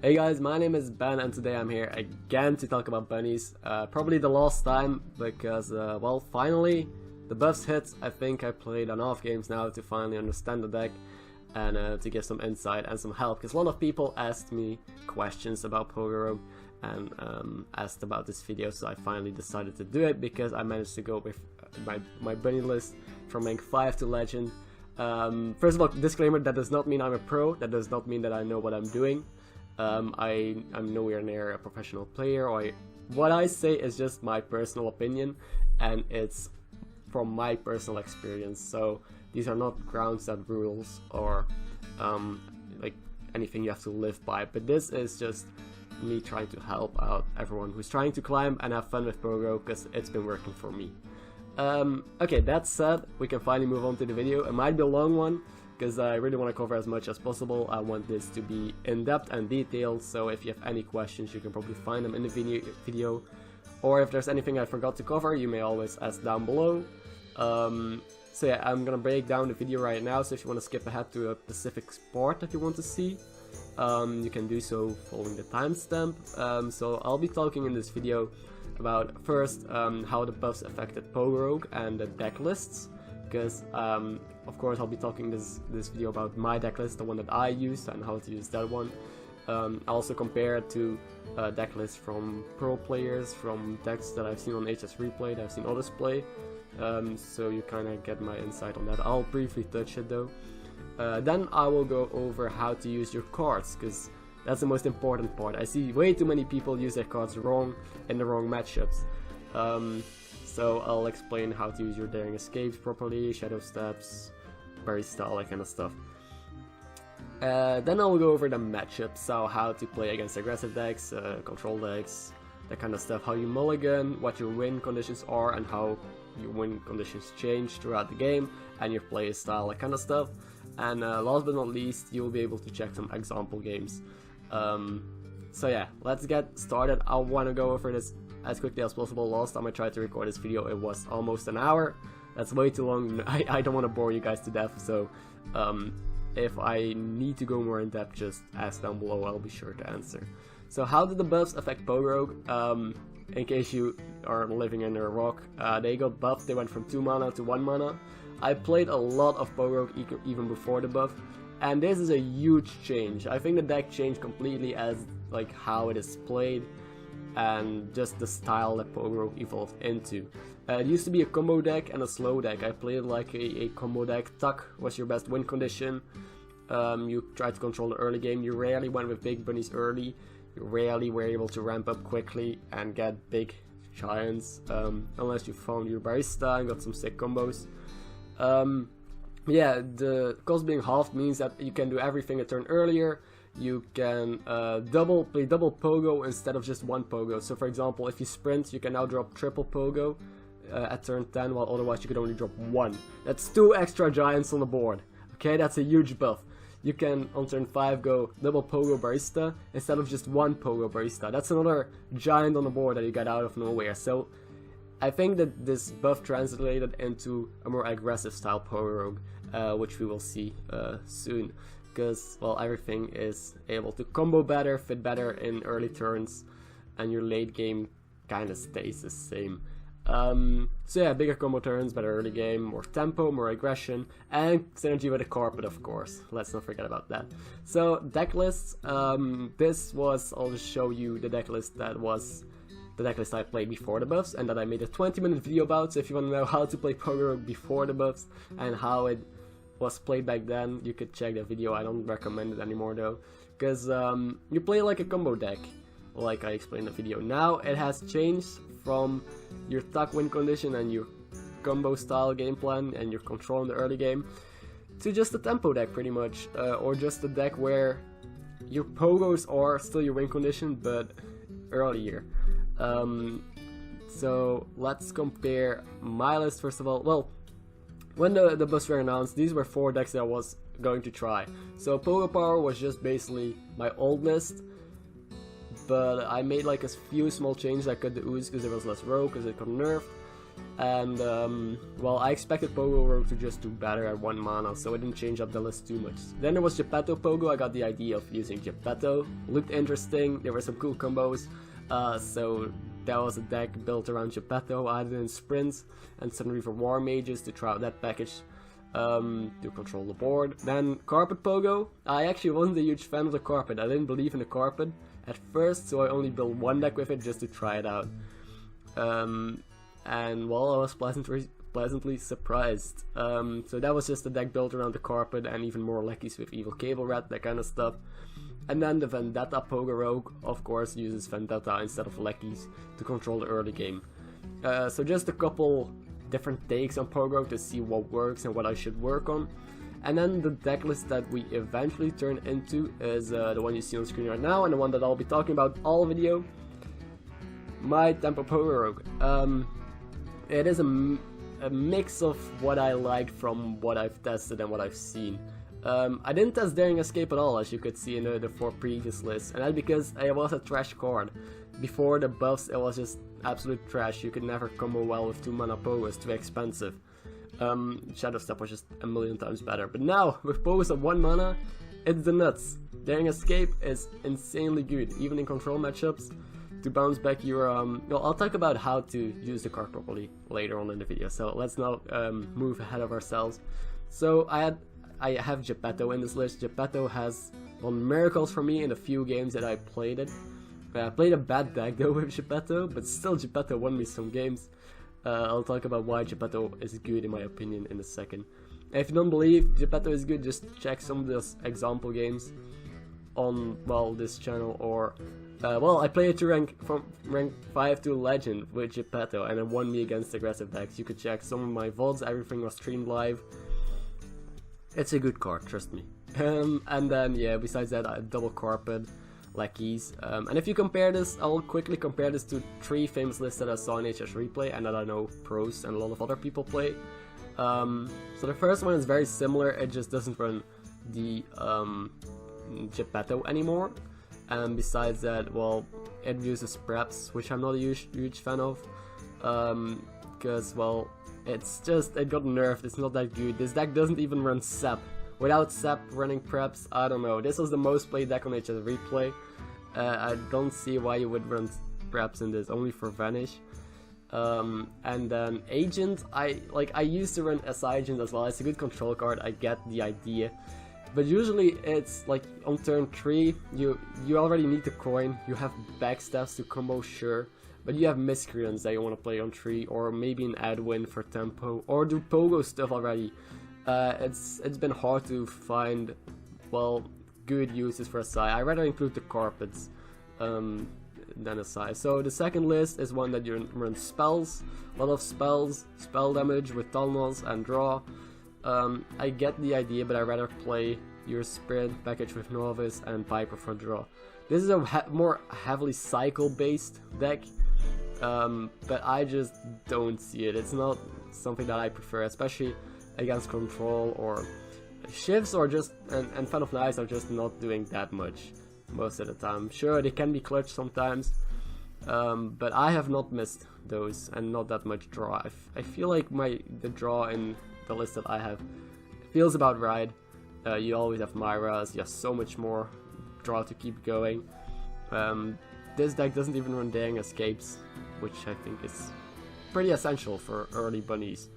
Hey guys, my name is Ben and today I'm here again to talk about bunnies. Probably the last time because, well, finally the buffs hit. I think I played enough games now to finally understand the deck and to give some insight and some help. Because a lot of people asked me questions about pogo and asked about this video, so I finally decided to do it because I managed to go with my bunny list from rank 5 to legend. First of all, disclaimer, that does not mean I'm a pro, that does not mean that I know what I'm doing. I'm nowhere near a professional player. What I say is just my personal opinion, and it's from my personal experience. So these are not ground set rules or like anything you have to live by. But this is just me trying to help out everyone who's trying to climb and have fun with pogo, because it's been working for me. Okay, that said, we can finally move on to the video. It might be a long one, because I really want to cover as much as possible. I want this to be in-depth and detailed, so if you have any questions you can probably find them in the video, or if there's anything I forgot to cover you may always ask down below. So yeah, I'm gonna break down the video right now, so if you want to skip ahead to a specific sport that you want to see, you can do so following the timestamp. So I'll be talking in this video about first how the buffs affected pogo and the deck lists, because of course I'll be talking this video about my deck list, the one that I use, and how to use that one. I'll also compare it to deck lists from pro players, from decks that I've seen on HS Replay, that I've seen others play, so you kind of get my insight on that. I'll briefly touch it though. Then I will go over how to use your cards, because that's the most important part. I see way too many people use their cards wrong in the wrong matchups. So I'll explain how to use your daring escapes properly, shadow steps, berry style, that kind of stuff. Then I'll go over the matchups, so how to play against aggressive decks, control decks, that kind of stuff, how you mulligan, what your win conditions are, and how your win conditions change throughout the game, and your play style, that kind of stuff. And last but not least, you'll be able to check some example games. So yeah, let's get started. I want to go over this as quickly as possible. Last time I tried to record this video it was almost an hour. That's way too long. I don't want to bore you guys to death, so if I need to go more in depth, just ask down below, I'll be sure to answer. So how did the buffs affect pogo? In case you are living under a rock, they got buffed. They went from 2 mana to 1 mana. I played a lot of pogo even before the buff, and this is a huge change. I think the deck changed completely as like how it is played and just the style that pogo evolved into. It used to be a combo deck and a slow deck. I played like a combo deck. Tuck was your best win condition. You tried to control the early game. You rarely went with big bunnies early. You rarely were able to ramp up quickly and get big giants, unless you found your barista and got some sick combos. Yeah, the cost being halved means that you can do everything a turn earlier. You can play double pogo instead of just one pogo. So for example, if you sprint, you can now drop triple pogo at turn 10, while otherwise you could only drop 1. That's 2 extra giants on the board. Okay, that's a huge buff. You can on turn 5 go double pogo barista instead of just 1 pogo barista. That's another giant on the board that you got out of nowhere. So I think that this buff translated into a more aggressive style pogo, which we will see soon. Because, well, everything is able to combo better, fit better in early turns, and your late game kind of stays the same. So yeah, bigger combo turns, better early game, more tempo, more aggression, and synergy with the carpet, of course. Let's not forget about that. So, deck lists. I'll just show you the deck list that was the deck list I played before the buffs, and that I made a 20-minute video about. So if you want to know how to play pogo before the buffs and how it was played back then, you could check that video. I don't recommend it anymore though, because you play like a combo deck, like I explained in the video. Now it has changed from your tuck win condition and your combo style game plan and your control in the early game to just a tempo deck pretty much, or just a deck where your pogos are still your win condition but earlier. So let's compare my list first of all. Well, when the buffs were announced, these were 4 decks that I was going to try. So Pogo Power was just basically my old list, but I made like a few small changes. I cut the ooze because there was less rogue because it got nerfed. And well, I expected Pogo Rogue to just do better at 1 mana, so I didn't change up the list too much. Then there was Geppetto Pogo. I got the idea of using Geppetto. Looked interesting, there were some cool combos, so that was a deck built around Geppetto. I added in sprints and some Reaver War Mages to try out that package to control the board. Then Carpet Pogo. I actually wasn't a huge fan of the carpet. I didn't believe in the carpet at first, so I only built one deck with it just to try it out. And well, I was pleasantly surprised. So that was just a deck built around the carpet and even more lackeys with Evil Cable Rat, that kind of stuff. And then the Vendetta Pogo Rogue, of course, uses Vendetta instead of lackeys to control the early game. So just a couple different takes on Pogo to see what works and what I should work on. And then the deck list that we eventually turn into is the one you see on screen right now, and the one that I'll be talking about all video. My Tempo Pogo Rogue. It is a mix of what I liked from what I've tested and what I've seen. I didn't test Daring Escape at all, as you could see in the 4 previous lists, and that's because it was a trash card. Before the buffs, it was just absolute trash. You could never combo well with 2 mana Pogos, too expensive. Shadow Step was just a million times better. But now, with Pogos at 1 mana, it's the nuts. Daring Escape is insanely good, even in control matchups. To bounce back your, well, I'll talk about how to use the card properly later on in the video, so let's not move ahead of ourselves. So I have Geppetto in this list. Geppetto has won miracles for me in the few games that I played it. I played a bad deck though with Geppetto, but still Geppetto won me some games. I'll talk about why Geppetto is good in my opinion in a second. And if you don't believe Geppetto is good, just check some of those example games on, well, this channel, or well, I played it from rank 5 to Legend with Geppetto, and it won me against aggressive decks. You could check some of my VODs, everything was streamed live. It's a good card, trust me. And then, yeah, besides that, I have double Carpet, lackeys. And if you compare this, I'll quickly compare this to 3 famous lists that I saw in HS Replay, and that I know pros and a lot of other people play. So the first one is very similar, it just doesn't run the Geppetto anymore. And besides that, well, it uses preps, which I'm not a huge fan of, because, well, it's just, it got nerfed, it's not that good. This deck doesn't even run Sep. Without Sep running preps, I don't know. This was the most played deck on HS Replay. I don't see why you would run preps in this, only for Vanish. And then Agent, I used to run SI Agent as well. It's a good control card, I get the idea. But usually it's like on turn 3, you already need the coin, you have backstabs to combo, sure, but you have Miscreants that you want to play on 3, or maybe an Edwin for tempo, or do Pogo stuff already. It's been hard to find, well, good uses for SI. I rather include the Carpets than SI. So the second list is one that you run spells, a lot of spells, spell damage with Talnos and draw. I get the idea, but I rather play your Spirit package with Novice and Piper for draw. This is a more heavily cycle based deck, but I just don't see it. It's not something that I prefer, especially against control or shifts, or just and Fan of Knives are just not doing that much most of the time. Sure, they can be clutch sometimes, but I have not missed those and not that much draw. I feel like the draw in the list that I have feels about right. You always have Myras, you have so much more draw to keep going. This deck doesn't even run Daring Escapes, which I think is pretty essential for early bunnies.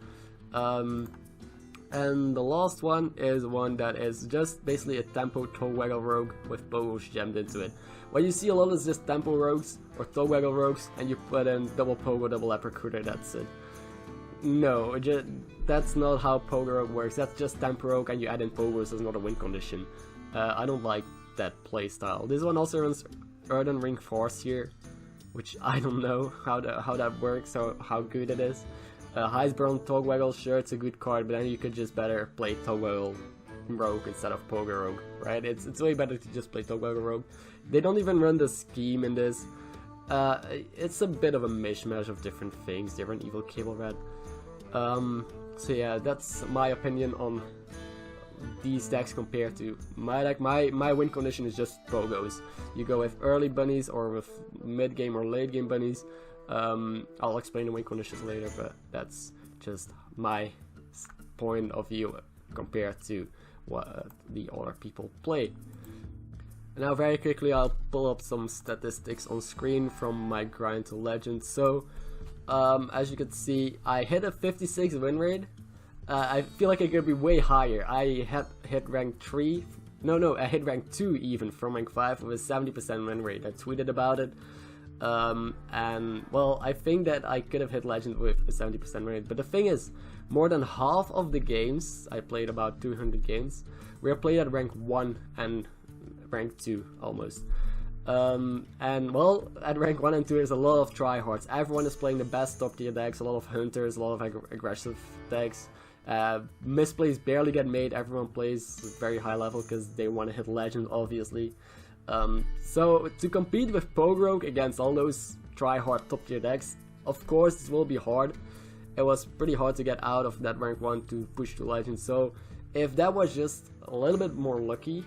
And the last one is one that is just basically a tempo Togwaggle Rogue with Pogos jammed into it. What you see a lot is just tempo rogues or Togwaggle rogues, and you put in double Pogo, double Epicruiter, that's it. No, that's not how Pogo Rogue works. That's just tempo rogue, and you add in Pogos as not a win condition. I don't like that playstyle. This one also runs Earthen Ring Force here, which I don't know how that works or how good it is. Heisbron Togwaggle, sure, it's a good card, but then you could just better play Togwaggle Rogue instead of Pogo Rogue, right? It's way better to just play Togwaggle Rogue. They don't even run the scheme in this. It's a bit of a mishmash of different things, different Evil Cable Rat. So yeah, that's my opinion on these decks compared to my deck. My win condition is just Pogos. You go with early bunnies or with mid game or late game bunnies. I'll explain the win conditions later, but that's just my point of view compared to what the other people play. Now very quickly I'll pull up some statistics on screen from my grind to legend. So as you can see, I hit a 56 win rate. I feel like I could be way higher. I had hit rank 3, I hit rank 2 even from rank 5 with a 70% win rate. I tweeted about it. And well, I think that I could have hit legend with a 70% win rate, but the thing is, more than half of the games, I played about 200 games, were played at rank 1 and rank 2 almost. And well, at rank 1 and 2 there's a lot of tryhards. Everyone is playing the best top tier decks, a lot of hunters, a lot of aggressive decks. Misplays barely get made, everyone plays very high level because they want to hit legend obviously. So to compete with pogo against all those tryhard top tier decks, of course this will be hard. It was pretty hard to get out of that rank 1 to push to legend, so if that was just a little bit more lucky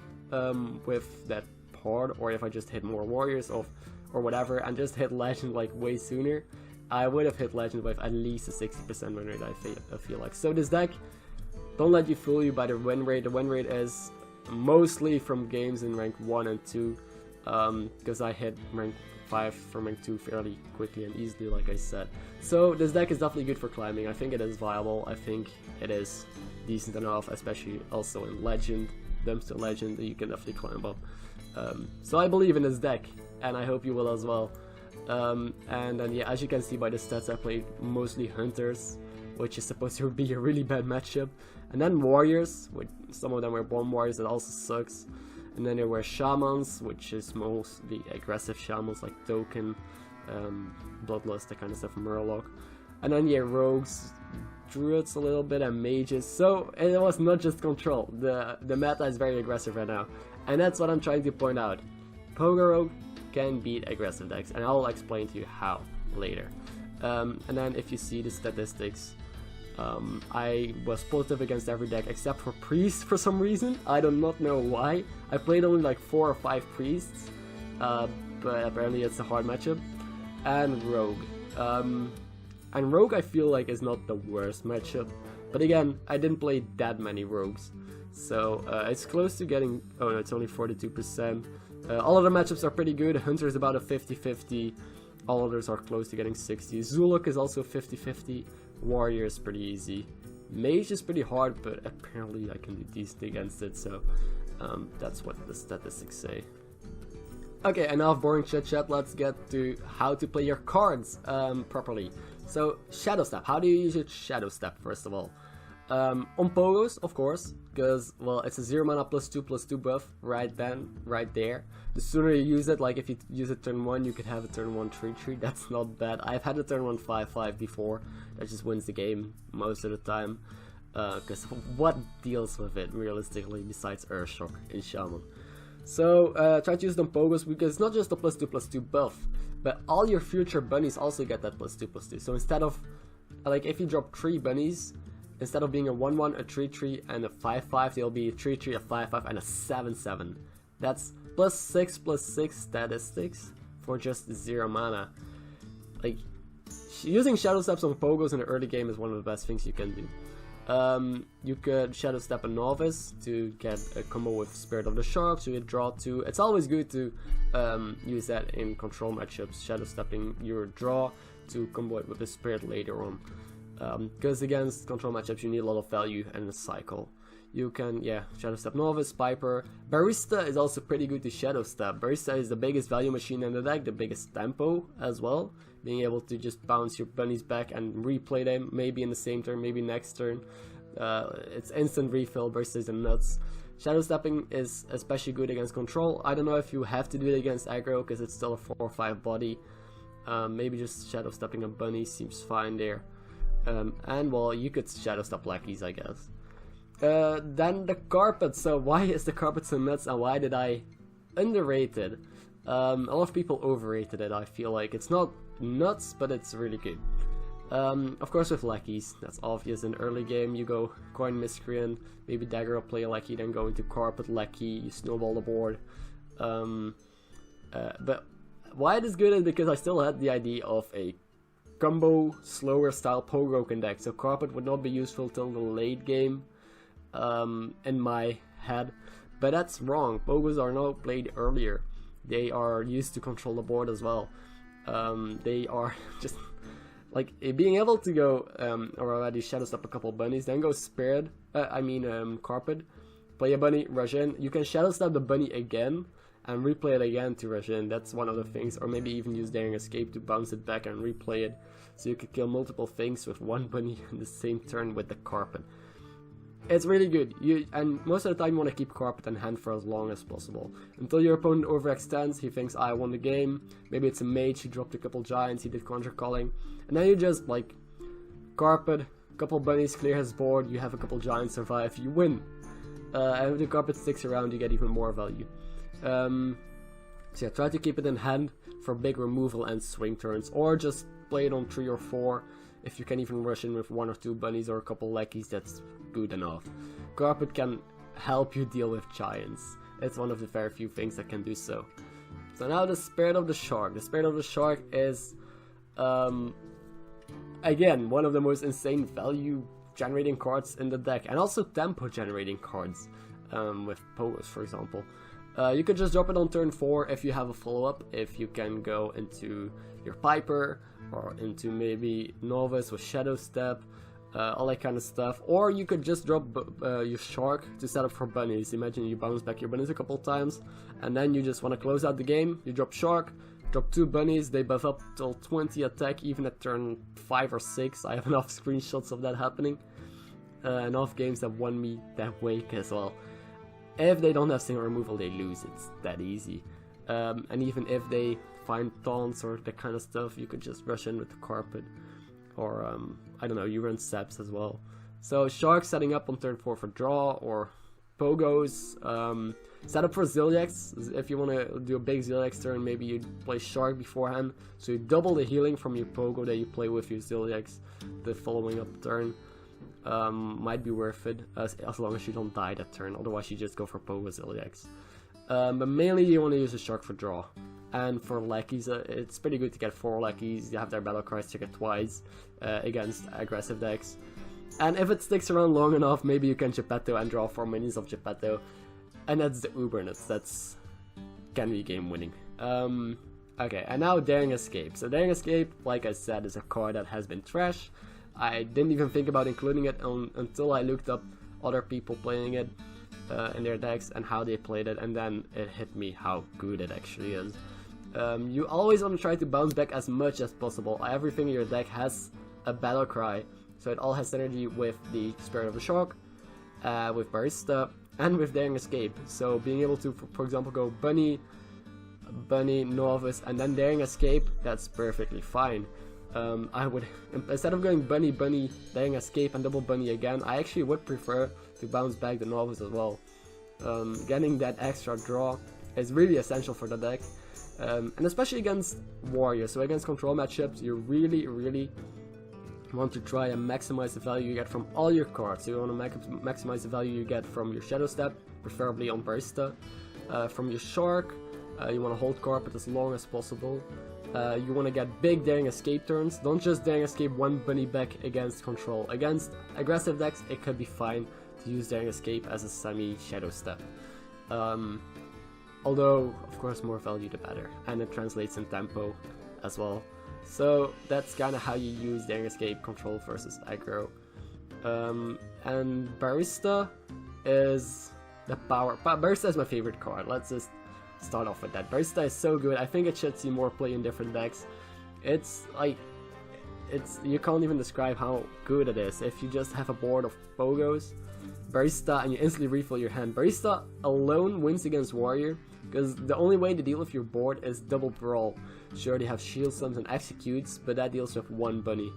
with that part, or if I just hit more warriors or whatever and just hit legend like way sooner, I would have hit legend with at least a 60% win rate, I feel like. So this deck, don't let you fool you by the win rate. The win rate is mostly from games in rank 1 and 2, because I hit rank 5 from rank 2 fairly quickly and easily, like I said. So this deck is definitely good for climbing. I think it is viable. I think it is decent enough, especially also in legend, dumpster legend, that you can definitely climb up. So I believe in this deck, and I hope you will as well. And then yeah, as you can see by the stats, I played mostly hunters, which is supposed to be a really bad matchup. And then warriors, which some of them were bomb warriors, that also sucks. And then there were shamans, which is mostly aggressive shamans like token, bloodlust, that kind of stuff, murloc. And then yeah, rogues, druids a little bit, and mages. So it was not just control. The meta is very aggressive right now, and that's what I'm trying to point out. Pogo rogue can beat aggressive decks, and I'll explain to you how later. And then if you see the statistics, I was positive against every deck except for priest for some reason. I do not know why. I played only like 4 or 5 priests, but apparently it's a hard matchup. And rogue. And rogue I feel like is not the worst matchup, but again, I didn't play that many rogues, so it's close to getting, oh no, it's only 42%. All other matchups are pretty good. Hunter is about a 50-50, all others are close to getting 60. Zuluk is also 50-50, warrior is pretty easy. Mage is pretty hard, but apparently I can do decent against it, so that's what the statistics say. Okay, enough boring chit chat, let's get to how to play your cards properly. So, Shadow Step. How do you use your Shadow Step, first of all? On pogos, of course, because, well, it's a 0 mana +2/+2 buff right there. The sooner you use it, like if you use it turn 1, you could have a turn 1 3/3. That's not bad. I've had a turn 1 5/5 before. That just wins the game most of the time. Because what deals with it, realistically, besides Earthshock in Shaman? So, try to use it on pogos, because it's not just a +2/+2 buff, but all your future bunnies also get that +2/+2. So instead of, like, if you drop 3 bunnies, instead of being a 1/1, a 3/3, and a 5/5, they'll be a 3/3, a 5/5, and a 7/7. That's +6/+6 statistics for just 0 mana. Like, using Shadow Steps on pogos in the early game is one of the best things you can do. You could Shadow Step a Novice to get a combo with Spirit of the Shark, so you draw 2. It's always good to use that in control matchups, Shadow Stepping your draw to combo it with the Spirit later on. Because against control matchups you need a lot of value and a cycle. You can, yeah, Shadow Step Novice, Piper. Barista is also pretty good to Shadow Step. Barista is the biggest value machine in the deck, the biggest tempo as well. Being able to just bounce your bunnies back and replay them, maybe in the same turn, maybe next turn. It's instant refill, Barista is nuts. Shadow Stepping is especially good against control. I don't know if you have to do it against aggro, because it's still a 4 or 5 body. Maybe just Shadow Stepping a bunny seems fine there. And well, you could Shadow Step lackeys, I guess. Then the carpet. So why is the carpet so nuts, and why did I underrate it? A lot of people overrated it, I feel like. It's not nuts, but it's really good. Of course with lackeys, that's obvious. In early game you go Coin Miscreant, maybe Dagger will play a lackey, then go into Carpet Lackey, you snowball the board. But why it is good is because I still had the idea of a combo slower style pogo deck, so carpet would not be useful till the late game, in my head. But that's wrong. Pogos are not played earlier. They are used to control the board as well. They are just like being able to go or already shadow step a couple bunnies, then go spirit. Carpet. Play a bunny, rush in. You can shadow step the bunny again and replay it again to rush in. That's one of the things. Or maybe even use Daring Escape to bounce it back and replay it. So you could kill multiple things with one bunny in the same turn with the carpet. It's really good, and most of the time you want to keep carpet in hand for as long as possible. Until your opponent overextends, he thinks, I won the game. Maybe it's a mage, he dropped a couple giants, he did conjure calling. And then you just, like, carpet, a couple bunnies, clear his board, you have a couple giants survive, you win. And if the carpet sticks around, you get even more value. So yeah, try to keep it in hand for big removal and swing turns, or just play it on 3 or 4. If you can even rush in with 1 or 2 bunnies or a couple lackeys, that's good enough. Carpet can help you deal with giants. It's one of the very few things that can do so. So now the Spirit of the Shark. The Spirit of the Shark is, again, one of the most insane value generating cards in the deck, and also tempo generating cards, with pogos, for example. You could just drop it on turn 4 if you have a follow-up, if you can go into your Piper, or into maybe Novice with Shadow Step, all that kind of stuff. Or you could just drop your Shark to set up for bunnies. Imagine you bounce back your bunnies a couple times, and then you just want to close out the game. You drop Shark, drop 2 bunnies, they buff up till 20 attack, even at turn 5 or 6. I have enough screenshots of that happening. Enough games that won me that way as well. If they don't have single removal, they lose. It's that easy. And even if they find taunts or that kind of stuff, you could just rush in with the carpet. Or, I don't know, you run Seps as well. So Shark setting up on turn 4 for draw, or Pogos. Set up for zilliax. If you want to do a big zilliax turn, maybe you play Shark beforehand. So you double the healing from your Pogo that you play with your zilliax the following up turn. Might be worth it, as long as you don't die that turn. Otherwise you just go for Pogo zilliax. But mainly you want to use a Shark for draw. And for lackeys, it's pretty good to get 4 lackeys. You have their battle cries triggered twice against aggressive decks. And if it sticks around long enough, maybe you can Geppetto and draw 4 minions of Geppetto. And that's the uber nuts. That's can be game winning. Okay, and now Daring Escape. So Daring Escape, like I said, is a card that has been trash. I didn't even think about including it until I looked up other people playing it in their decks and how they played it, and then it hit me how good it actually is. You always want to try to bounce back as much as possible. Everything in your deck has a battle cry, so it all has synergy with the Spirit of the Shark, with Barista, and with Daring Escape. So being able to, for example, go Bunny, Novice, and then Daring Escape, that's perfectly fine. I would, instead of going Bunny, Daring Escape, and double Bunny again, I actually would prefer to bounce back the Novice as well. Getting that extra draw is really essential for the deck. And especially against Warriors, so against control matchups, you really want to try and maximize the value you get from all your cards. So you want to maximize the value you get from your Shadow Step, preferably on Barista. From your Shark, you want to hold Carpet as long as possible. You want to get big Daring Escape turns. Don't just Daring Escape one bunny back against control. Against aggressive decks, it could be fine to use Daring Escape as a semi-Shadow Step. Although, of course, more value the better. And it translates in tempo as well. So that's kind of how you use Daring Escape control versus aggro. And Barista is the power. Barista is my favorite card. Let's just start off with that. Barista is so good. I think it should see more play in different decks. It's like, you can't even describe how good it is. If you just have a board of Pogos, Barista, and you instantly refill your hand. Barista alone wins against Warrior, because the only way to deal with your board is double Brawl. Sure, they have Shield Slams and Executes, but that deals with one bunny.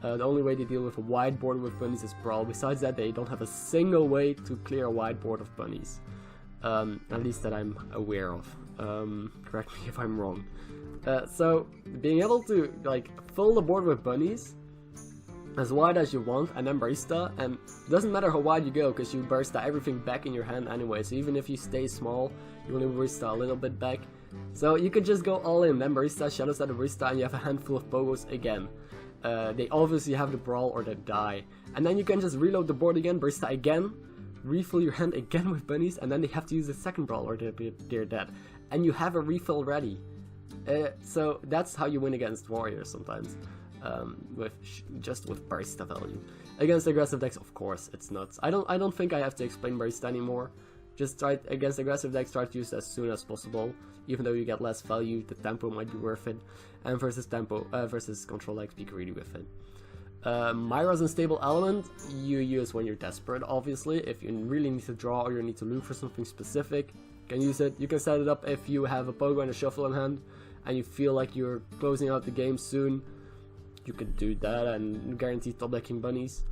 The only way to deal with a wide board with bunnies is Brawl. Besides that, they don't have a single way to clear a wide board of bunnies. At least that I'm aware of. Correct me if I'm wrong. So, being able to like fill the board with bunnies as wide as you want, and then barista, and it doesn't matter how wide you go, because you barista everything back in your hand anyway, so even if you stay small, you only barista a little bit back. So you could just go all in, then barista, shadows at the barista, and you have a handful of pogos again. They obviously have the brawl or the die, and then you can just reload the board again, barista again, refill your hand again with bunnies, and then they have to use the second brawl or they're dead, and you have a refill ready. So that's how you win against warriors sometimes. Just with barista value. Against aggressive decks, of course, it's nuts. I don't think I have to explain barista anymore. Just try against aggressive decks, try to use it as soon as possible. Even though you get less value, the tempo might be worth it. And versus control decks, be greedy with it. Myra's unstable element you use when you're desperate, obviously. If you really need to draw or you need to look for something specific, you can use it. You can set it up if you have a pogo and a shuffle in hand, and you feel like you're closing out the game soon. You could do that and guarantee top decking bunnies.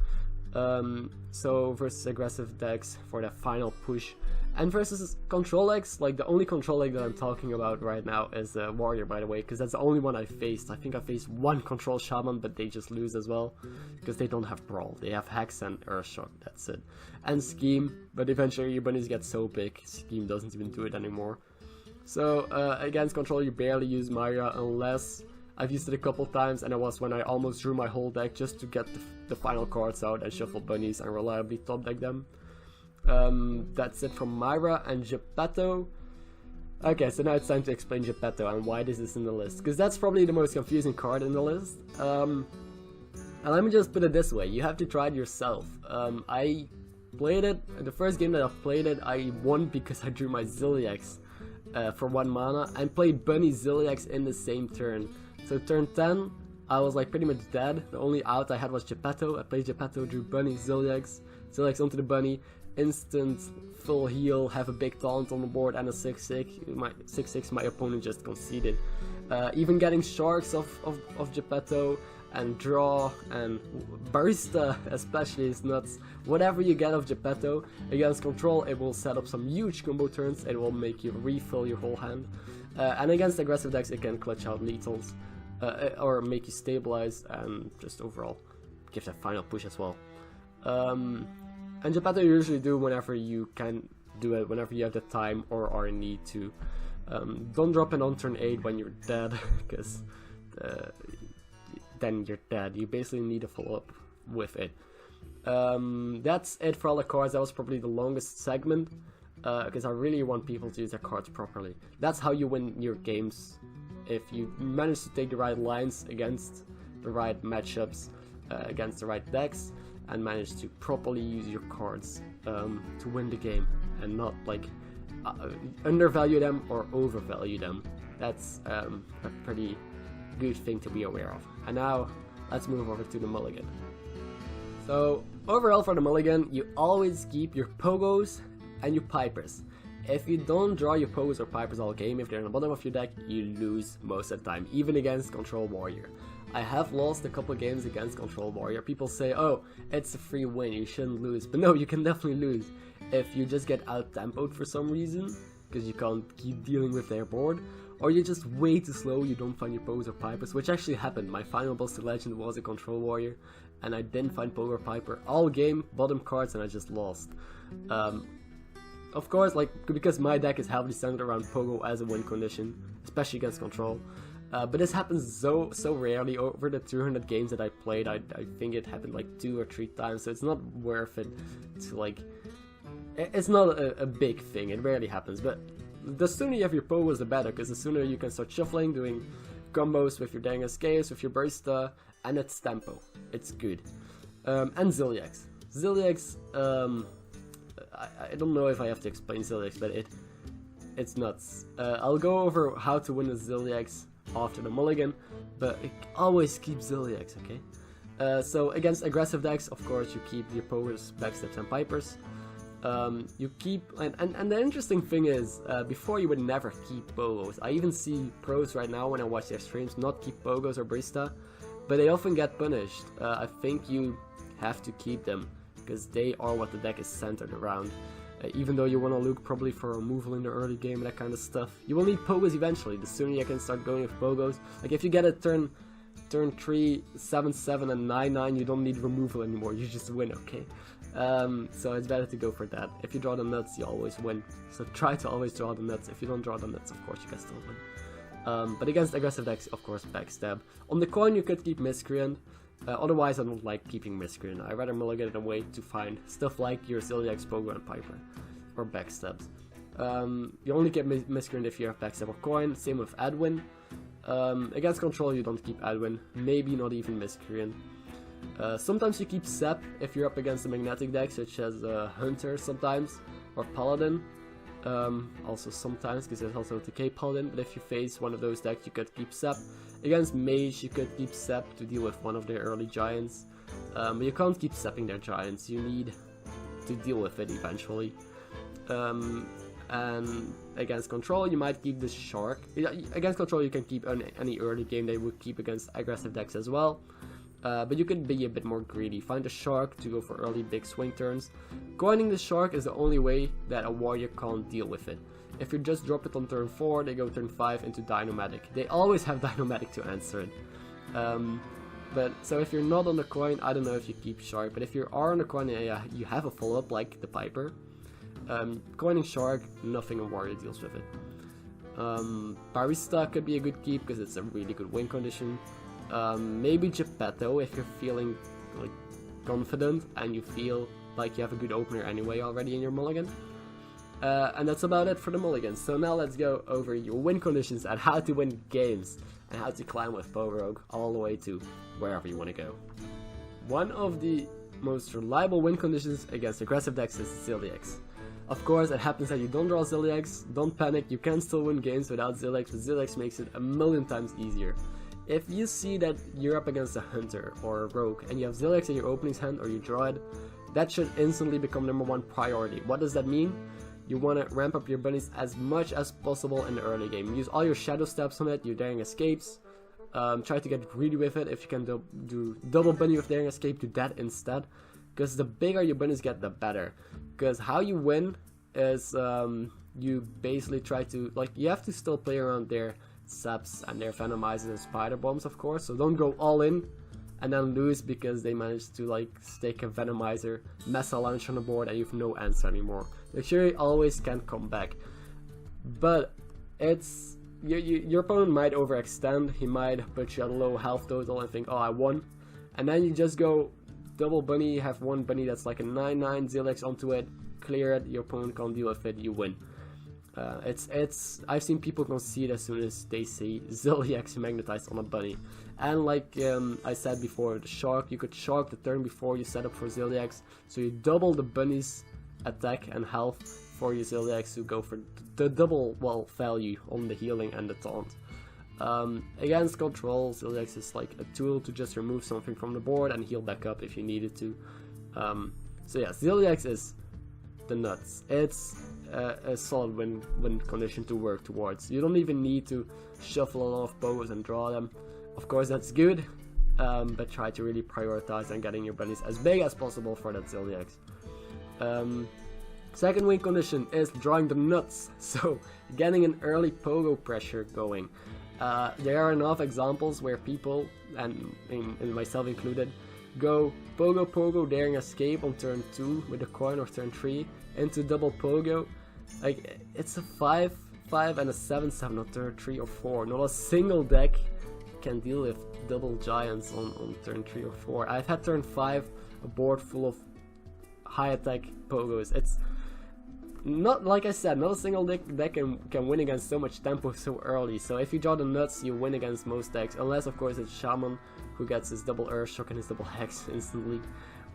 So versus aggressive decks for that final push. And versus control decks, like the only control deck that I'm talking about right now is Warrior, by the way, because that's the only one I faced. I think I faced one control shaman, but they just lose as well, because they don't have brawl. They have Hex and Earthshock, that's it. And Scheme, but eventually your bunnies get so big, Scheme doesn't even do it anymore. So against control you barely use Myra unless I've used it a couple times, and it was when I almost drew my whole deck just to get the final cards out and shuffle bunnies and reliably top deck them. That's it from Myra and Geppetto. Okay, so now it's time to explain Geppetto and why this is in the list, because that's probably the most confusing card in the list. And let me just put it this way, you have to try it yourself. I played it, the first game that I played it, I won because I drew my zilliax for 1 mana and played bunny zilliax in the same turn. So turn 10, I was like pretty much dead. The only out I had was Geppetto. I played Geppetto, drew bunny, zilliax onto the bunny, instant full heal, have a big taunt on the board and a 6/6. My opponent just conceded. Even getting sharks of Geppetto and draw and barista especially is nuts. Whatever you get of Geppetto against control, it will set up some huge combo turns. It will make you refill your whole hand. And against aggressive decks, it can clutch out lethals. Or make you stabilize and just overall give that final push as well. And Geppetto you usually do whenever you can do it, whenever you have the time or are in need to. Don't drop it on turn 8 when you're dead, because then you're dead. You basically need to follow up with it. That's it for all the cards. That was probably the longest segment, because I really want people to use their cards properly. That's how you win your games. If you manage to take the right lines against the right matchups, against the right decks, and manage to properly use your cards to win the game, and not like undervalue them or overvalue them. That's a pretty good thing to be aware of. And now let's move over to the Mulligan. So overall for the Mulligan, you always keep your pogos and your pipers. If you don't draw your pogos or pipers all game, if they're in the bottom of your deck, you lose most of the time, even against Control Warrior. I have lost a couple games against Control Warrior. People say, oh, it's a free win, you shouldn't lose. But no, you can definitely lose if you just get out-tempoed for some reason, because you can't keep dealing with their board, or you're just way too slow, you don't find your pogos or pipers, which actually happened. My final boss to legend was a Control Warrior, and I didn't find pogo or piper all game, bottom cards, and I just lost. Of course, like, because my deck is heavily centered around pogo as a win condition, especially against control. But this happens so rarely. Over the 200 games that I played, I think it happened like 2 or 3 times, so it's not worth it to like... It's not a big thing, it rarely happens, but the sooner you have your pogos the better, because the sooner you can start shuffling, doing combos with your dang escapes, with your barista, and it's tempo. It's good. And zilliax. Zilliax, I don't know if I have to explain zilliax, but it's nuts. I'll go over how to win a zilliax after the Mulligan, but always keep zilliax, okay? So against aggressive decks, of course, you keep your pogos, backsteps, and pipers. You keep, and the interesting thing is, before you would never keep pogos. I even see pros right now when I watch their streams not keep pogos or barista, but they often get punished. I think you have to keep them, because they are what the deck is centered around. Even though you want to look probably for a removal in the early game and that kind of stuff, you will need pogos eventually. The sooner you can start going with pogos, like if you get a turn turn 3, 7/7 and 9/9, you don't need removal anymore, you just win, okay? So it's better to go for that. If you draw the nuts, you always win. So try to always draw the nuts. If you don't draw the nuts, of course you can still win. But against aggressive decks, of course, backstab. On the coin, you could keep Miscreant. Otherwise, I don't like keeping Miscreant. I rather Mulligan it away to find stuff like your zilliax, pogo, and piper, or backstabs. You only get Miscreant if you have backstab or coin. Same with Adwin. Against control, you don't keep Adwin. Maybe not even Miscreant. Sometimes you keep Sep if you're up against a magnetic deck, such as Hunter sometimes, or Paladin. Also sometimes, because there's also a Decay Paladin, but if you face one of those decks, you could keep Sep. Against Mage, you could keep Sep to deal with one of their early giants. But you can't keep Sepping their giants, you need to deal with it eventually. And against control, you might keep the Shark. Against control, you can keep any early game they would keep against aggressive decks as well. But you can be a bit more greedy. Find a Shark to go for early big swing turns. Coining the Shark is the only way that a warrior can't deal with it. If you just drop it on turn 4, they go turn 5 into Dinomatic. They always have Dinomatic to answer it. So if you're not on the coin, I don't know if you keep Shark. But if you are on the coin and you have a follow-up like the Piper, coining Shark, nothing a warrior deals with it. Barista could be a good keep because it's a really good win condition. Maybe Geppetto if you're feeling like confident and you feel like you have a good opener anyway already in your mulligan. And that's about it for the mulligan. So now let's go over your win conditions and how to win games and how to climb with Pogo Rogue all the way to wherever you want to go. One of the most reliable win conditions against aggressive decks is zilliax. Of course, it happens that you don't draw zilliax. Don't panic, you can still win games without zilliax, but zilliax makes it a million times easier. If you see that you're up against a hunter or a rogue and you have zilliax in your opening hand or you draw it, that should instantly become #1 priority. What does that mean? You want to ramp up your bunnies as much as possible in the early game. Use all your shadow steps on it, your daring escapes. Try to get greedy with it. If you can do double bunny with daring escape, do that instead. Because the bigger your bunnies get, the better. Because how you win is you basically try to, like, you have to still play around their Seps and their Venomizers and Spider Bombs, of course. So don't go all in and then lose because they managed to like stake a Venomizer, mess a launch on the board, and you have no answer anymore. Make sure you always can come back. But it's your opponent might overextend. He might put you at a low health total and think, oh, I won. And then you just go double bunny, have one bunny that's like a 9/9, zilliax onto it, clear it, your opponent can't deal with it, you win. I've seen people concede as soon as they see zilliax magnetized on a bunny. And like I said before, the shark, you could shark the turn before you set up for zilliax, so you double the bunny's attack and health for your zilliax to go for the double value on the healing and the taunt. Against control, zilliax is like a tool to just remove something from the board and heal back up if you needed to. So yeah, zilliax is the nuts. It's a solid win condition to work towards. You don't even need to shuffle a lot of pogos and draw them. Of course that's good, but try to really prioritize on getting your bunnies as big as possible for that zilliax. Second win condition is drawing the nuts, so getting an early pogo pressure going. There are enough examples where people, and myself included, go pogo daring escape on turn 2 with a coin, or turn 3 into double pogo. Like, it's a 5/5 and a 7/7 on turn 3 or 4. Not a single deck can deal with double giants on turn 3 or 4. I've had turn 5 a board full of high attack pogos. It's not, like I said, not a single deck can win against so much tempo so early. So if you draw the nuts, you win against most decks, unless of course it's Shaman who gets his double Earthshock and his double Hex instantly,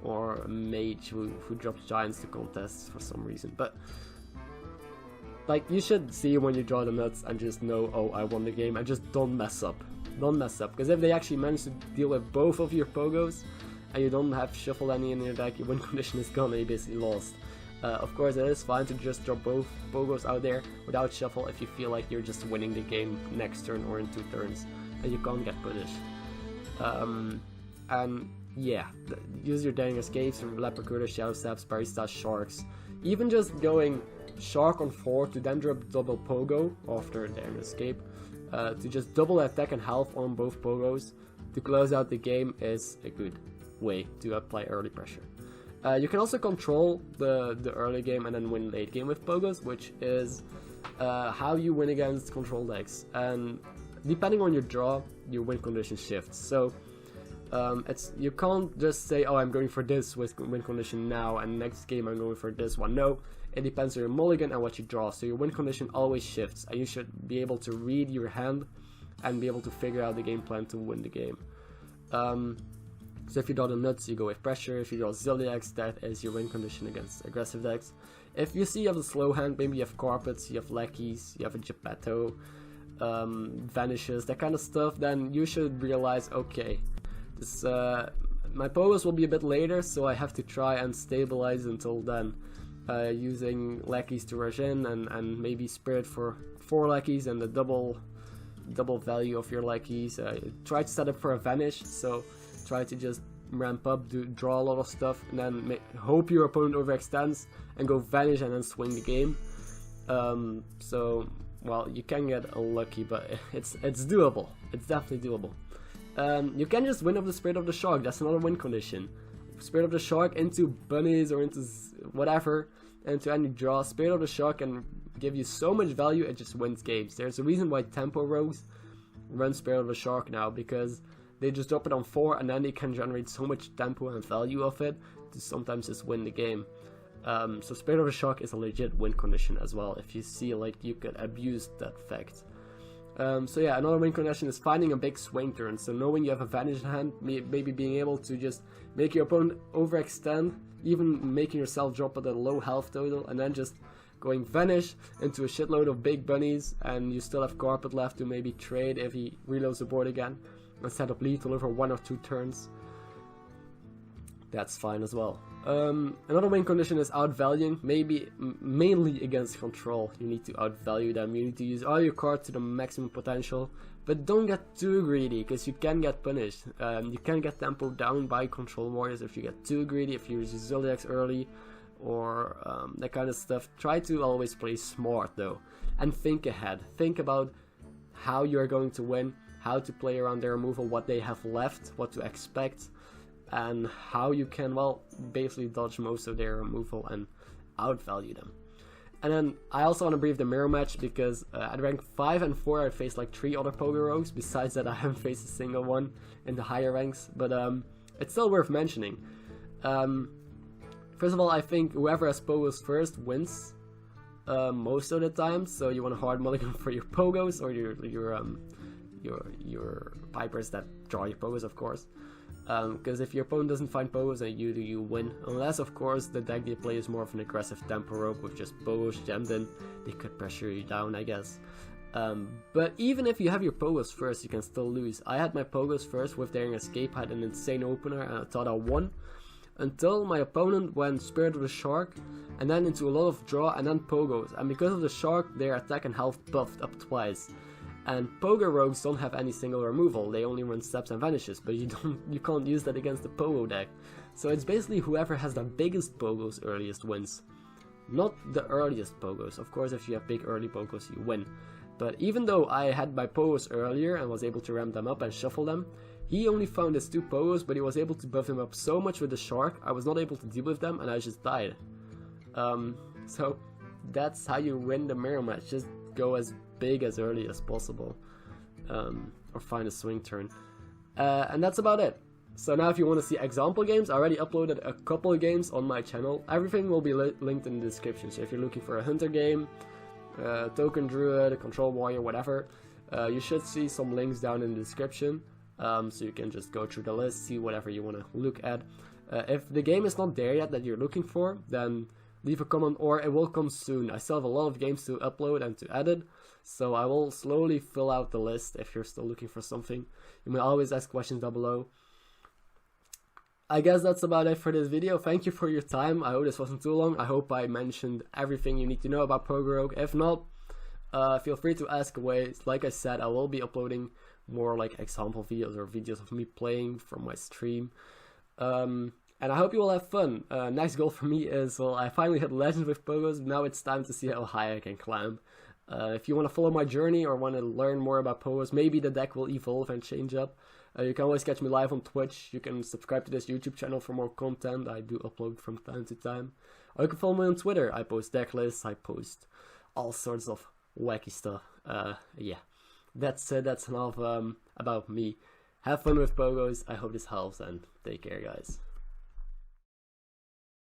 or a Mage who drops giants to contest for some reason. But like, you should see when you draw the nuts and just know, oh, I won the game, and just don't mess up. Don't mess up, because if they actually manage to deal with both of your pogos and you don't have shuffle any in your deck, your win condition is gone and you basically lost. Of course, it is fine to just drop both pogos out there without shuffle if you feel like you're just winning the game next turn or in 2 turns and you can't get punished. And yeah, use your daring escapes, leopard recruiter, shadow steps, barista, sharks. Even just going shark on 4 to then drop double pogo after daring escape, to just double attack and health on both pogos. to close out the game is a good way to apply early pressure. You can also control the early game and then win late game with pogos, which is how you win against control decks. And depending on your draw, your win condition shifts. So you can't just say, oh, I'm going for this with win condition now, and next game I'm going for this one. No, it depends on your mulligan and what you draw. So your win condition always shifts, and you should be able to read your hand and be able to figure out the game plan to win the game. So if you draw the nuts, you go with pressure. If you draw zilliax, that is your win condition against aggressive decks. If you see you have a slow hand, maybe you have carpets, you have lackeys, you have a Geppetto, vanishes, that kind of stuff, then you should realize, okay, this my pogos will be a bit later, so I have to try and stabilize until then, using lackeys to rush in and maybe spirit for 4 lackeys and the double value of your lackeys. Try to set up for a vanish, so try to just ramp up, draw a lot of stuff, and then hope your opponent overextends and go vanish and then swing the game. So, well, you can get unlucky, but it's doable. It's definitely doable. You can just win off the Spirit of the Shark. That's another win condition. Spirit of the Shark into bunnies or into whatever, and to any draw. Spirit of the Shark can give you so much value, it just wins games. There's a reason why tempo rogues run Spirit of the Shark now, because they just drop it on 4 and then they can generate so much tempo and value of it to sometimes just win the game. So Spirit of the Shark is a legit win condition as well, if you see like you could abuse that fact. So yeah, another win condition is finding a big swing turn. So knowing you have a vanish in hand, maybe being able to just make your opponent overextend, even making yourself drop at a low health total, and then just going vanish into a shitload of big bunnies, and you still have carpet left to maybe trade if he reloads the board again, and set up lethal over 1 or 2 turns. That's fine as well. Another win condition is outvaluing, mainly against control. You need to outvalue them, you need to use all your cards to the maximum potential, but don't get too greedy, because you can get punished. You can get tempo down by control warriors if you get too greedy, if you use zilliax early, or that kind of stuff. Try to always play smart though, and think ahead. Think about how you're going to win, how to play around their removal, what they have left, what to expect, and how you can, well, basically dodge most of their removal and outvalue them. And then I also want to brief the mirror match, because at rank 5 and 4 I faced like 3 other pogo rogues. Besides that, I haven't faced a single one in the higher ranks, but it's still worth mentioning. First of all, I think whoever has pogos first wins most of the time, so you want a hard mulligan for your pogos, or your pipers that draw your pogos, of course. Because if your opponent doesn't find pogos, then you win. Unless, of course, the deck they play is more of an aggressive tempo rogue with just pogos jammed in. They could pressure you down, I guess. But even if you have your pogos first, you can still lose. I had my pogos first with their escape, had an insane opener, and I thought I won. Until my opponent went Spirit of the Shark, and then into a lot of draw, and then pogos. And because of the shark, their attack and health buffed up twice. And pogo rogues don't have any single removal, they only run steps and vanishes, but you can't use that against the pogo deck. So it's basically whoever has the biggest pogos earliest wins. Not the earliest pogos. Of course, if you have big early pogos, you win. But even though I had my pogos earlier and was able to ramp them up and shuffle them, he only found his 2 pogos, but he was able to buff them up so much with the shark, I was not able to deal with them and I just died. So that's how you win the mirror match. Just go as big as early as possible, or find a swing turn, and that's about it. So now if you want to see example games, I already uploaded a couple of games on my channel. Everything will be linked in the description, so if you're looking for a hunter game, token druid, a control warrior, whatever, you should see some links down in the description, so you can just go through the list, see whatever you want to look at. If the game is not there yet that you're looking for, then leave a comment, or it will come soon. I still have a lot of games to upload and to edit, so I will slowly fill out the list. If you're still looking for something, you may always ask questions down below. I guess that's about it for this video. Thank you for your time. I hope this wasn't too long. I hope I mentioned everything you need to know about Pogo Rogue. If not, feel free to ask away. Like I said, I will be uploading more like example videos or videos of me playing from my stream. And I hope you all have fun. Next goal for me is, well, I finally hit Legends with Pogos. Now it's time to see how high I can climb. If you want to follow my journey or want to learn more about Pogos, maybe the deck will evolve and change up. You can always catch me live on Twitch. You can subscribe to this YouTube channel for more content. I do upload from time to time. Or you can follow me on Twitter. I post Decklist. I post all sorts of wacky stuff. Yeah, that's enough about me. Have fun with pogos. I hope this helps, and take care, guys.